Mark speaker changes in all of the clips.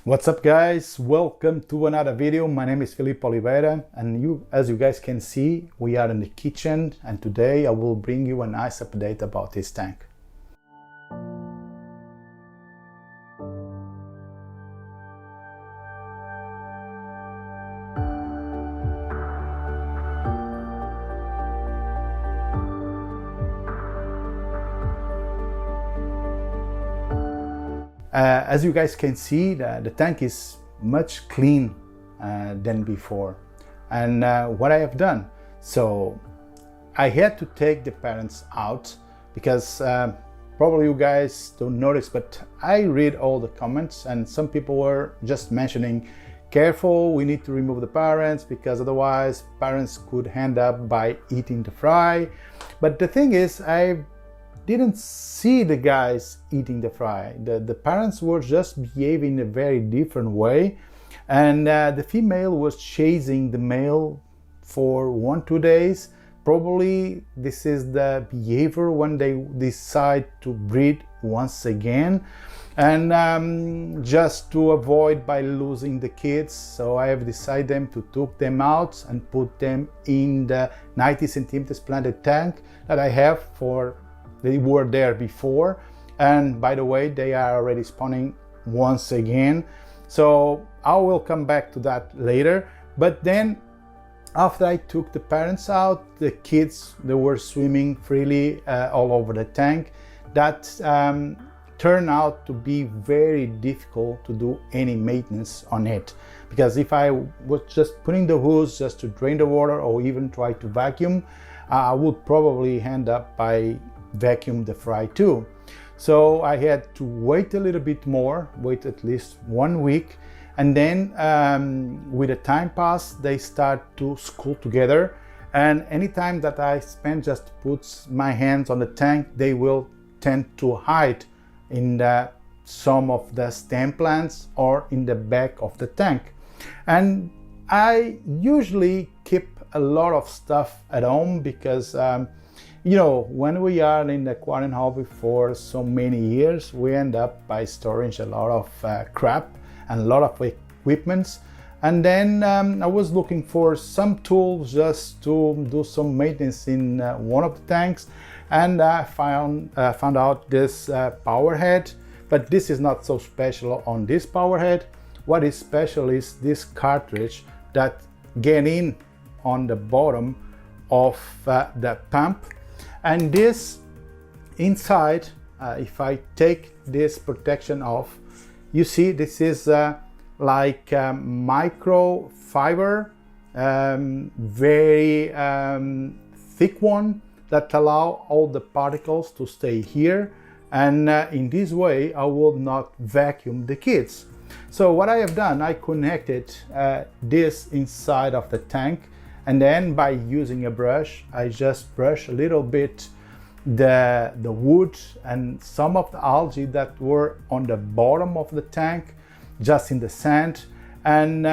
Speaker 1: What's up guys, welcome to another video. My name is Filipe Oliveira and as you guys can see, we are in the kitchen and today I will bring you a nice update about this tank. As you guys can see, the tank is much clean than before. And what I have done, so I had to take the parents out because probably you guys don't notice, but I read all the comments and some people were just mentioning, careful, we need to remove the parents because otherwise parents could end up by eating the fry. But the thing is, I didn't see the guys eating the fry. The parents were just behaving in a very different way, and the female was chasing the male for 1-2 days. Probably this is the behavior when they decide to breed once again, and just to avoid by losing the kids, so I have decided to take them out and put them in the 90 centimeters planted tank that I have for. They were there before, and by the way, they are already spawning once again, so I will come back to that later. But then after I took the parents out, the kids, they were swimming freely all over the tank. That turned out to be very difficult to do any maintenance on it, because if I was just putting the hose just to drain the water or even try to vacuum, I would probably end up by vacuum the fry too. So I had to wait a little bit more, wait at least 1 week, and then with the time pass they start to school together, and anytime that I spend just put my hands on the tank, they will tend to hide in some of the stem plants or in the back of the tank. And I usually keep a lot of stuff at home because you know, when we are in the aquarium hobby for so many years, we end up by storing a lot of crap and a lot of equipments. And then I was looking for some tools just to do some maintenance in one of the tanks, and I found out this power head. But this is not so special on this power head. What is special is this cartridge that get in on the bottom of the pump. And this inside, if I take this protection off, you see this is like microfiber, very thick one that allow all the particles to stay here, and in this way I will not vacuum the kids. So what I have done, I connected this inside of the tank, and then by using a brush, I just brush a little bit the wood and some of the algae that were on the bottom of the tank, just in the sand, and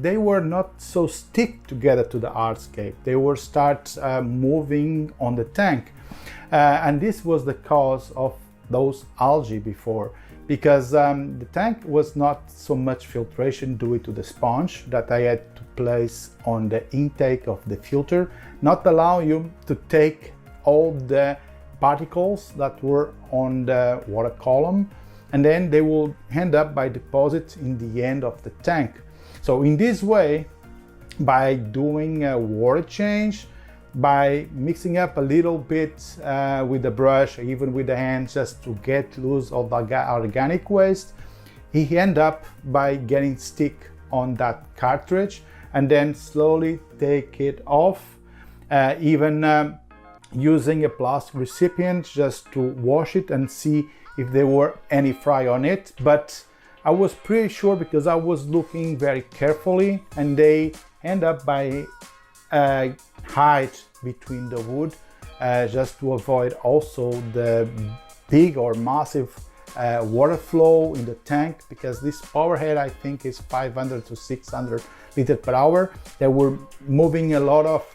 Speaker 1: they were not so stick together to the hardscape. They were start moving on the tank, and this was the cause of those algae before, because the tank was not so much filtration due to the sponge that I had to place on the intake of the filter, not allow you to take all the particles that were on the water column, and then they will end up by deposit in the end of the tank. So in this way, by doing a water change, by mixing up a little bit with the brush, even with the hand, just to get loose all the organic waste, he end up by getting stick on that cartridge, and then slowly take it off, even using a plastic recipient just to wash it and see if there were any fry on it. But I was pretty sure because I was looking very carefully, and they end up by hide between the wood, just to avoid also the big or massive water flow in the tank, because this power head I think is 500 to 600 liters per hour. They were moving a lot of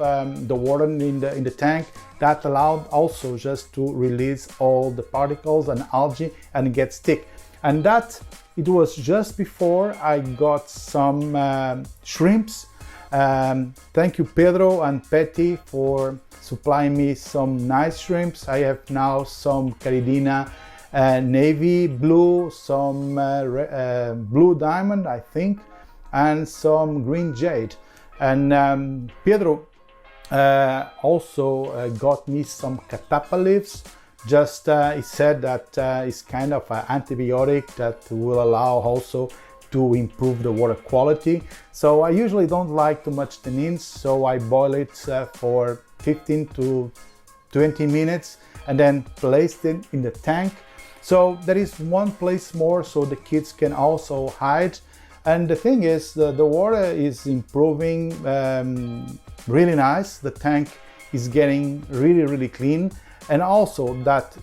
Speaker 1: the water in the tank. That allowed also just to release all the particles and algae and get stick. And that it was just before I got some shrimps. Thank you Pedro and Petit for supplying me some nice shrimps. I have now some Caridina navy blue, some blue diamond I think, and some green jade. And Pedro also got me some catappa leaves. Just he said that it's kind of an antibiotic that will allow also to improve the water quality. So I usually don't like too much tannins, so I boil it for 15 to 20 minutes and then place it in the tank. So there is one place more so the kids can also hide. And the thing is, the water is improving really nice. The tank is getting really clean. And also that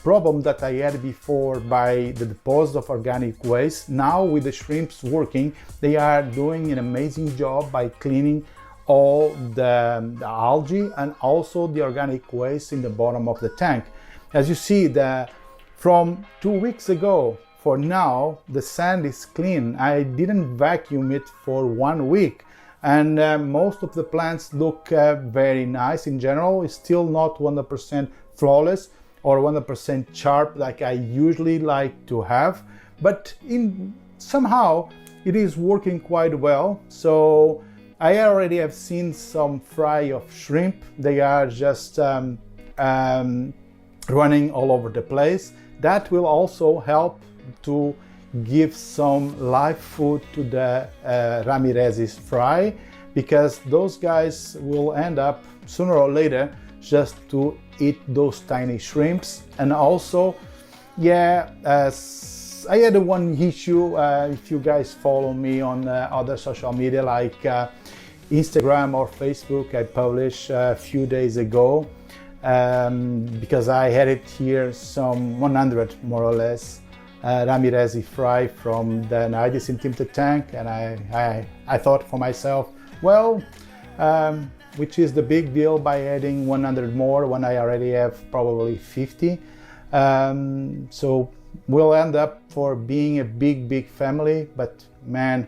Speaker 1: problem that I had before by the deposit of organic waste, now with the shrimps working, they are doing an amazing job by cleaning all the algae and also the organic waste in the bottom of the tank. As you see, from 2 weeks ago, for now, the sand is clean. I didn't vacuum it for 1 week. And most of the plants look very nice in general. It's still not 100% flawless or 100% sharp like I usually like to have, but somehow it is working quite well. So I already have seen some fry of shrimp. They are just running all over the place. That will also help to give some live food to the Ramirezi's fry, because those guys will end up sooner or later just to eat those tiny shrimps. And also, yeah, I had one issue, if you guys follow me on other social media like Instagram or Facebook, I published a few days ago, because I had it here, some 100 more or less Ramirezi fry from the 90 centimeter tank, and I thought for myself, well, which is the big deal by adding 100 more when I already have probably 50. So we'll end up for being a big family, but man,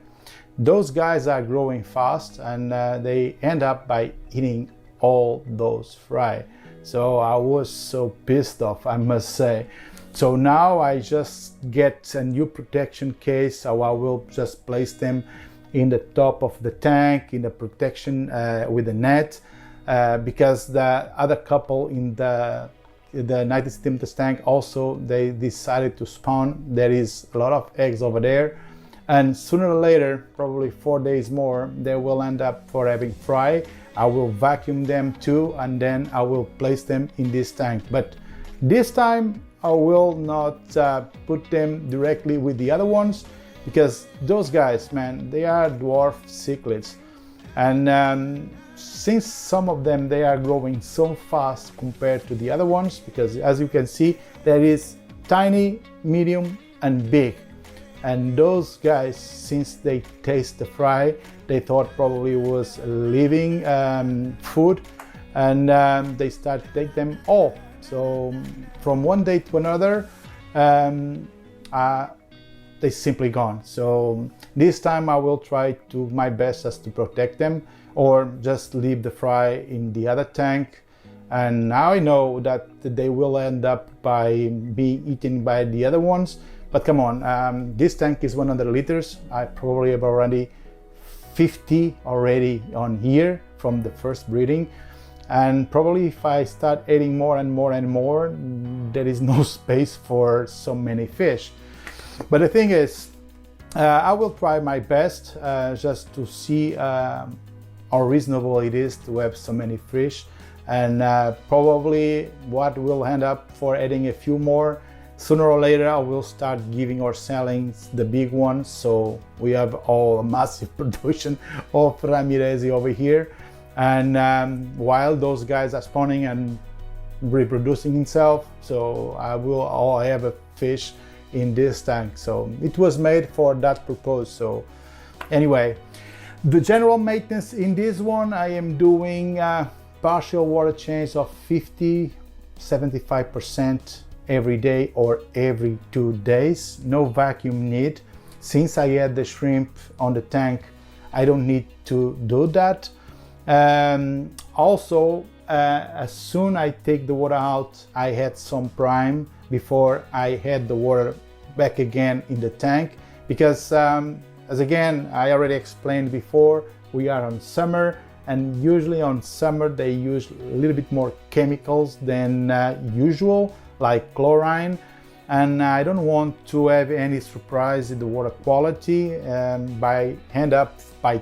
Speaker 1: those guys are growing fast, and they end up by eating all those fry. So I was so pissed off, I must say. So now I just get a new protection case, so I will just place them in the top of the tank, in the protection with the net, because the other couple in the 90 centimeters tank also, they decided to spawn. There is a lot of eggs over there, and sooner or later, probably 4 days more, they will end up for having fry. I will vacuum them too, and then I will place them in this tank. But this time I will not put them directly with the other ones, because those guys, man, they are dwarf cichlids. And since some of them, they are growing so fast compared to the other ones, because as you can see, there is tiny, medium and big. And those guys, since they taste the fry, they thought probably it was living food, and they start to take them all. So from one day to another, they simply gone. So this time I will try to my best as to protect them, or just leave the fry in the other tank. And now I know that they will end up by being eaten by the other ones. But come on, this tank is 100 liters. I probably have already 50 already on here from the first breeding. And probably if I start adding more and more, there is no space for so many fish. But the thing is, I will try my best just to see how reasonable it is to have so many fish. And probably what will end up for adding a few more. Sooner or later, I will start giving or selling the big ones, so we have all a massive production of Ramirezi over here. And while those guys are spawning and reproducing himself, so I will all have a fish in this tank. So it was made for that purpose. So anyway, the general maintenance in this one, I am doing partial water change of 50-75%. every day or every 2 days. No vacuum need. Since I had the shrimp on the tank, I don't need to do that. Also, as soon I take the water out, I had some prime before I had the water back again in the tank, because as again I already explained before, we are on summer, and usually on summer they use a little bit more chemicals than usual, like chlorine, and I don't want to have any surprise in the water quality by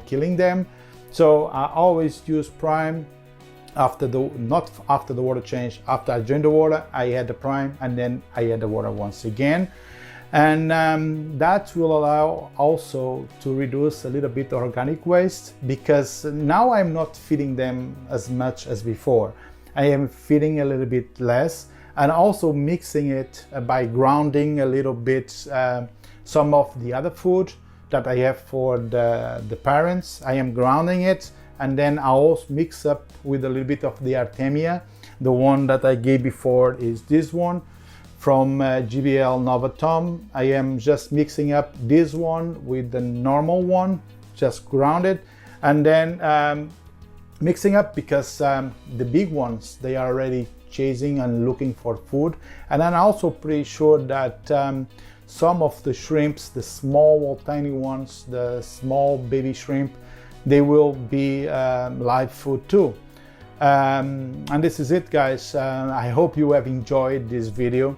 Speaker 1: killing them. So I always use prime after not after the water change. After I drain the water, I add the prime, and then I add the water once again. And that will allow also to reduce a little bit organic waste, because now I'm not feeding them as much as before. I am feeding a little bit less, and also mixing it by grounding a little bit some of the other food that I have for the parents. I am grounding it, and then I also mix up with a little bit of the Artemia. The one that I gave before is this one from GBL Novatom. I am just mixing up this one with the normal one, just grounded, and then mixing up, because the big ones, they are already chasing and looking for food. And I'm also pretty sure that some of the shrimps, the small tiny ones, the small baby shrimp, they will be live food too. And this is it, guys. I hope you have enjoyed this video.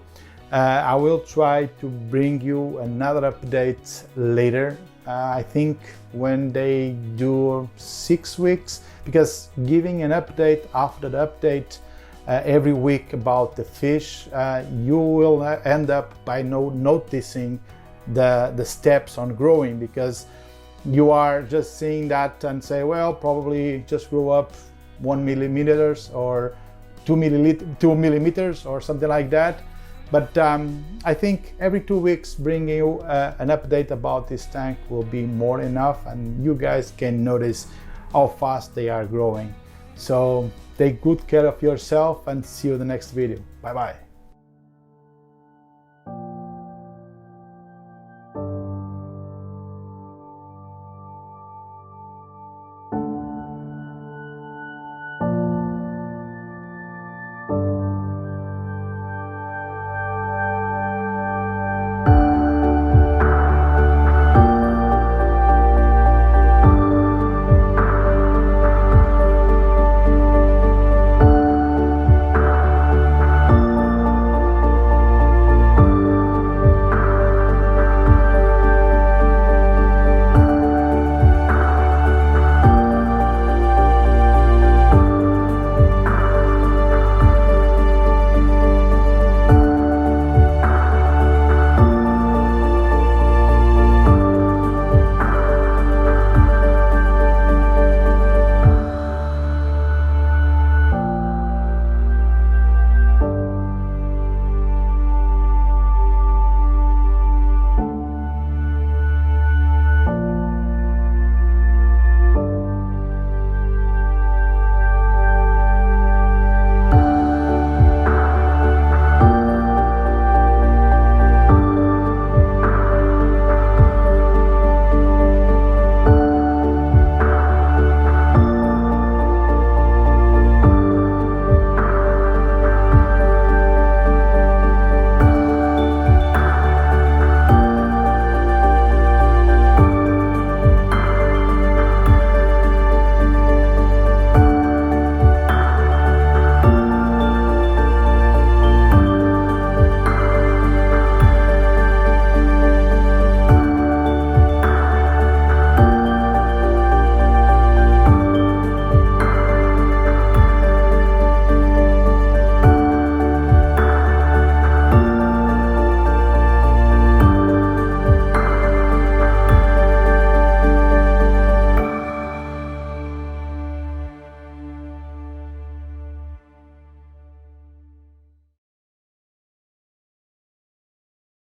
Speaker 1: I will try to bring you another update later. I think when they do 6 weeks, because giving an update after the update every week about the fish, you will end up by noticing the steps on growing, because you are just seeing that and say, well, probably just grow up 1 millimeters or 2 millimeters or something like that. But I think every 2 weeks bringing you an update about this tank will be more enough, and you guys can notice how fast they are growing. So take good care of yourself, and see you in the next video. Bye bye.